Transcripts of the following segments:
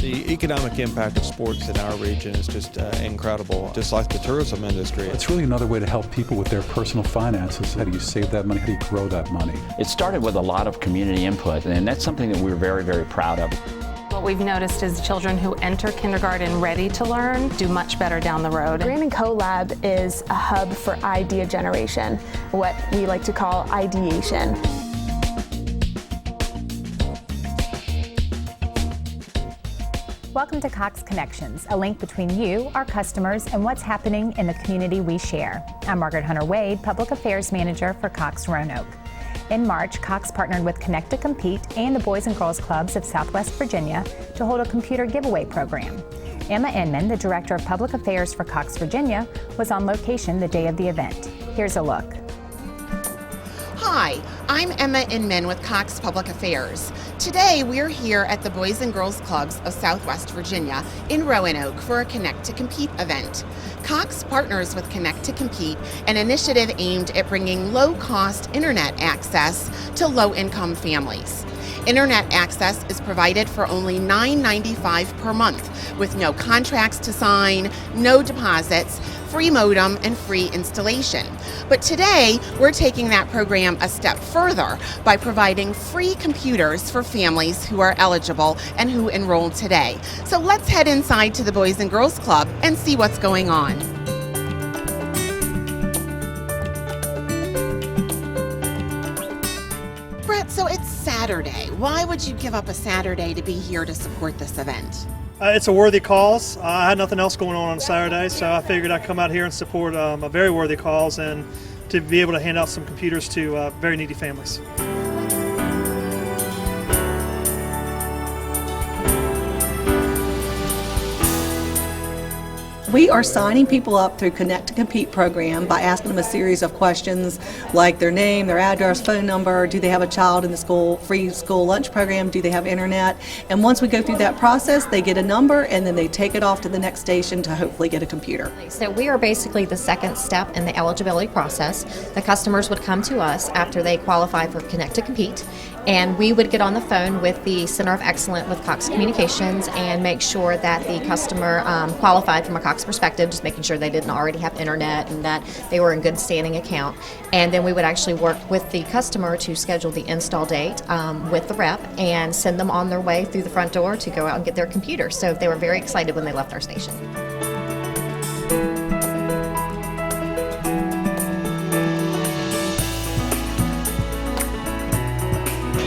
The economic impact of sports in our region is just incredible, just like the tourism industry. It's really another way to help people with their personal finances. How do you save that money? How do you grow that money? It started with a lot of community input, and that's something that we're very, very proud of. What we've noticed is children who enter kindergarten ready to learn do much better down the road. Grand & Co Lab is a hub for idea generation, what we like to call ideation. Welcome to Cox Connections, a link between you, our customers, and what's happening in the community we share. I'm Margaret Hunter-Wade, Public Affairs Manager for Cox Roanoke. In March, Cox partnered with Connect to Compete and the Boys and Girls Clubs of Southwest Virginia to hold a computer giveaway program. Emma Inman, the Director of Public Affairs for Cox Virginia, was on location the day of the event. Here's a look. Hi, I'm Emma Inman with Cox Public Affairs. Today we're here at the Boys and Girls Clubs of Southwest Virginia in Roanoke for a Connect to Compete event. Cox partners with Connect to Compete, an initiative aimed at bringing low-cost internet access to low-income families. Internet access is provided for only $9.95 per month with no contracts to sign, no deposits, free modem, and free installation. But today, we're taking that program a step further by providing free computers for families who are eligible and who enroll today. So let's head inside to the Boys and Girls Club and see what's going on. Brett, so it's Saturday. Why would you give up a Saturday to be here to support this event? It's a worthy cause. I had nothing else going on Saturday, so I figured I'd come out here and support a very worthy cause and to be able to hand out some computers to very needy families. We are signing people up through Connect to Compete program by asking them a series of questions like their name, their address, phone number, do they have a child in the free school lunch program, do they have internet, and once we go through that process they get a number and then they take it off to the next station to hopefully get a computer. So we are basically the second step in the eligibility process. The customers would come to us after they qualify for Connect to Compete, and we would get on the phone with the Center of Excellence with Cox Communications and make sure that the customer qualified from a Cox perspective, just making sure they didn't already have internet and that they were in good standing account. And then we would actually work with the customer to schedule the install date with the rep and send them on their way through the front door to go out and get their computer. So they were very excited when they left our station.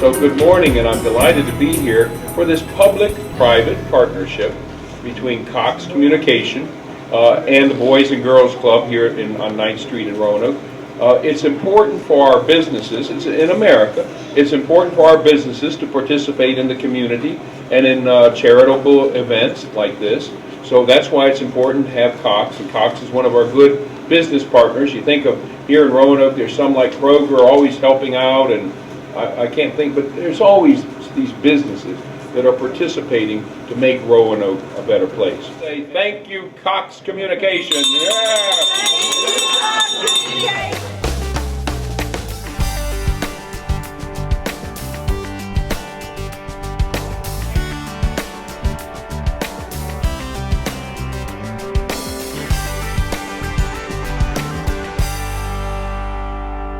So good morning, and I'm delighted to be here for this public-private partnership between Cox Communication and the Boys and Girls Club here on 9th Street in Roanoke. It's important for our businesses, it's in America, it's important for our businesses to participate in the community and in charitable events like this. So that's why it's important to have Cox, and Cox is one of our good business partners. You think of here in Roanoke, there's some like Kroger always helping out, and I can't think, but there's always these businesses that are participating to make Roanoke a better place. Say thank you, Cox Communication. Yeah.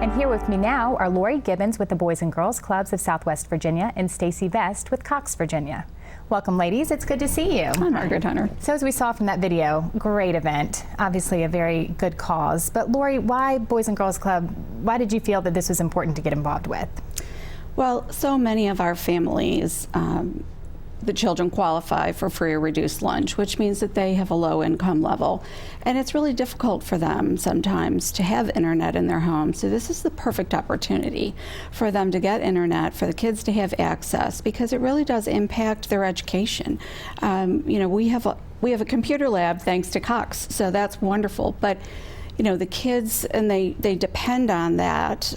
And here with me now are Lori Gibbons with the Boys and Girls Clubs of Southwest Virginia and Stacy Vest with Cox Virginia. Welcome, ladies. It's good to see you. Hi, Margaret Hunter. So as we saw from that video, great event, obviously a very good cause. But Lori, why Boys and Girls Club? Why did you feel that this was important to get involved with? Well, so many of our families, the children qualify for free or reduced lunch, which means that they have a low income level. And it's really difficult for them sometimes to have internet in their home. So this is the perfect opportunity for them to get internet, for the kids to have access, because it really does impact their education. You know, we have a computer lab thanks to Cox, so that's wonderful. But the kids, and they depend on that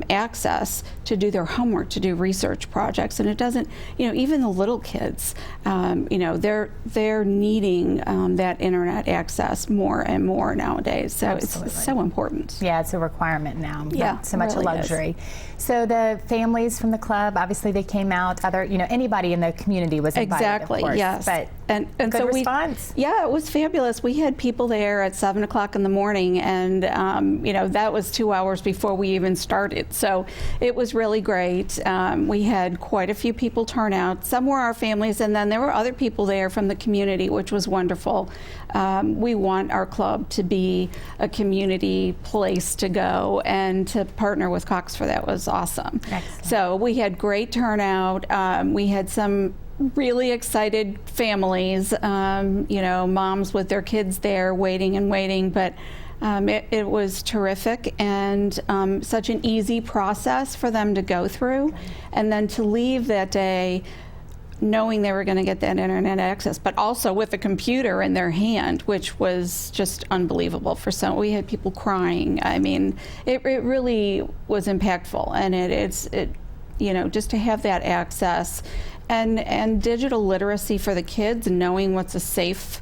access to do their homework, to do research projects, and it doesn't, even the little kids, they're needing that internet access more and more nowadays. So Absolutely. it's so important. Yeah, it's a requirement now. Yeah, not so much really a luxury. So the families from the club, obviously they came out. Anybody in the community was invited. Exactly. Of course, yes. But and good so response. Yeah, it was fabulous. We had people there at 7 o'clock in the morning, and that was 2 hours before we even started. So it was really great. We had quite a few people turn out. Some were our families, and then there were other people there from the community, which was wonderful. We want our club to be a community place to go, and to partner with Cox for that was awesome. Excellent. So we had great turnout. We had some really excited families, moms with their kids there waiting, but it was terrific, and such an easy process for them to go through, and then to leave that day knowing they were going to get that internet access, but also with a computer in their hand, which was just unbelievable. We had people crying. I mean, it really was impactful, and it's just to have that access and digital literacy for the kids, and knowing what's a safe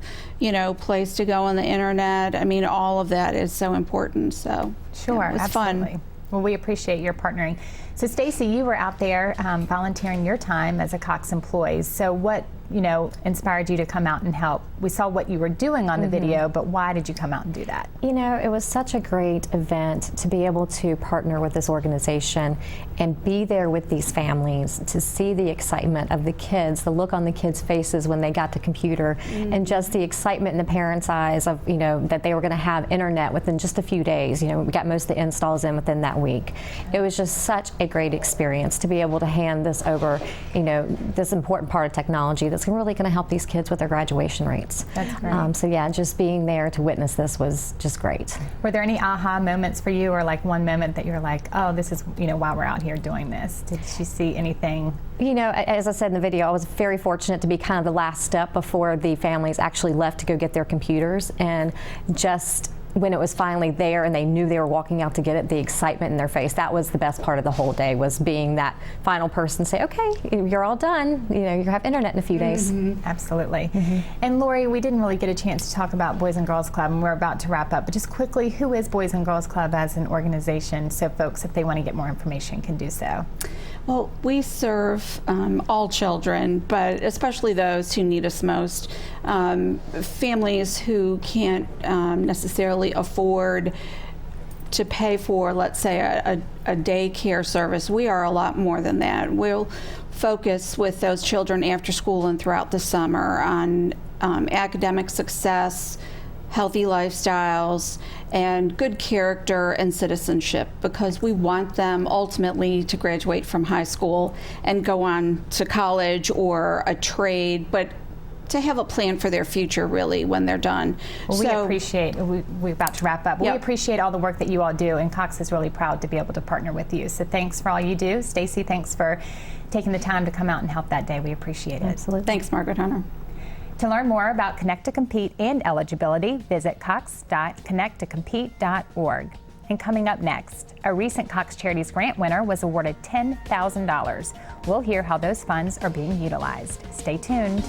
place to go on the internet. I mean, all of that is so important. So sure, it was absolutely. fun. Well, we appreciate your partnering. So Stacy, you were out there volunteering your time as a Cox employee. So what inspired you to come out and help? We saw what you were doing on the video, but why did you come out and do that? It was such a great event to be able to partner with this organization and be there with these families, to see the excitement of the kids, the look on the kids' faces when they got the computer, and just the excitement in the parents' eyes of, that they were going to have internet within just a few days. We got most of the installs in within that week. It was just such a great experience to be able to hand this over, this important part of technology that's really going to help these kids with their graduation rates. That's great. So yeah, just being there to witness this was just great. Were there any aha moments for you, or like one moment that you're like, oh, this is why we're out here doing this? Did you see anything? As I said in the video, I was very fortunate to be kind of the last step before the families actually left to go get their computers, and just when it was finally there and they knew they were walking out to get it, the excitement in their face, that was the best part of the whole day, was being that final person to say, okay, you're all done, you have internet in a few days. Absolutely. And Lori, we didn't really get a chance to talk about Boys and Girls Club, and we're about to wrap up, but just quickly, who is Boys and Girls Club as an organization, so folks, if they want to get more information, can do so? Well, we serve all children, but especially those who need us most. Families who can't necessarily afford to pay for, let's say, a daycare service. We are a lot more than that. We'll focus with those children after school and throughout the summer on academic success, healthy lifestyles, and good character and citizenship, because we want them ultimately to graduate from high school and go on to college or a trade, but to have a plan for their future, really, when they're done. Well, we appreciate, we're about to wrap up, but we appreciate all the work that you all do, and Cox is really proud to be able to partner with you. So thanks for all you do. Stacy, thanks for taking the time to come out and help that day. We appreciate it. Absolutely. Thanks, Margaret Hunter. To learn more about Connect to Compete and eligibility, visit cox.connecttocompete.org. And coming up next, a recent Cox Charities grant winner was awarded $10,000. We'll hear how those funds are being utilized. Stay tuned.